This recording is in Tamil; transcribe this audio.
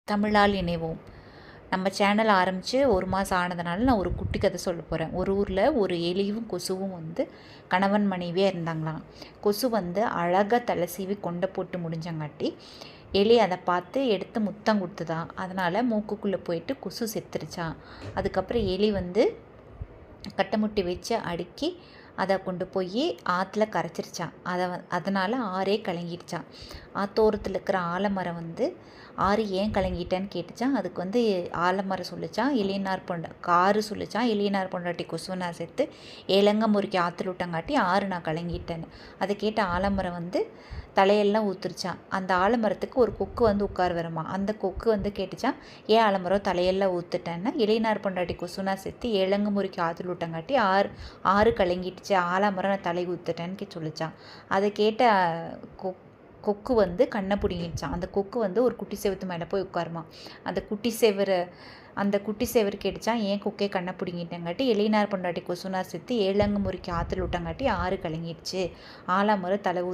தமிழால் இணைவோம். நம்ம சேனல் ஆரம்பித்து 1 மாதம் ஆனதுனால நான் ஒரு குட்டி கதை சொல்ல போகிறேன். ஒரு ஊரில் ஒரு எலியும் கொசுவும் கணவன் மனைவியாக இருந்தாங்களாம். கொசு அழகாக தலை சீவி கொண்டை போட்டு முடிஞ்சங்காட்டி எலி அதை பார்த்து எடுத்து முத்தம் கொடுத்துதான். அதனால் மூக்குக்குள்ளே போயிட்டு கொசு செத்துருச்சான். அதுக்கப்புறம் எலி கட்டமுட்டி வச்சு அடுக்கி அதை கொண்டு போய் ஆற்றுல கரைச்சிருச்சான். அதனால் ஆறே கலங்கிடுச்சான். ஆத்தோரத்தில் இருக்கிற ஆலமரம் ஆறு ஏன் கலங்கிட்டேன்னு கேட்டுச்சான். அதுக்கு ஆலமரம் சொல்லிச்சான் காரு சொல்லிச்சான் எலியனார் பொண்டாட்டி கொசுவனார் சேர்த்து ஏலங்க முறுக்கி ஆற்றுல விட்டங்காட்டி ஆறு நான் கலங்கிட்டேன்னு. அதை கேட்ட ஆலமரம் தலையெல்லாம் ஊற்றுருச்சான். அந்த ஆலமரத்துக்கு ஒரு கொக்கு உட்கார வருமா. அந்த கொக்கு கேட்டுச்சான், ஏன் ஆலமரம் தலையெல்லாம் ஊற்றுட்டேன்னா, இளையனார் பொண்டாட்டி கொசுவனார் சேர்த்து ஏலங்க முறுக்கி ஆற்றுல விட்டங்காட்டி ஆறு கலங்கிட்டுச்சு, ஆலமரம் நான் தலை ஊற்றுட்டேன்னு சொல்லிச்சான். அதை கேட்ட கொக்கு கண்ணை பிடிங்கிடுச்சான். அந்த கொக்கு ஒரு குட்டி செவத்து மேலே போய் உட்காருமா. அந்த குட்டி சேவர் கேட்டுச்சான், ஏன் கொக்கே கண்ணை பிடிங்கிட்டங்காட்டி இளையனார் பொண்டாட்டி கொசுவனார் சேர்த்து ஏலங்க முறுக்கி ஆற்றுல விட்டங்காட்டி ஆறு கலங்கிடுச்சு, ஆலமரம் தலை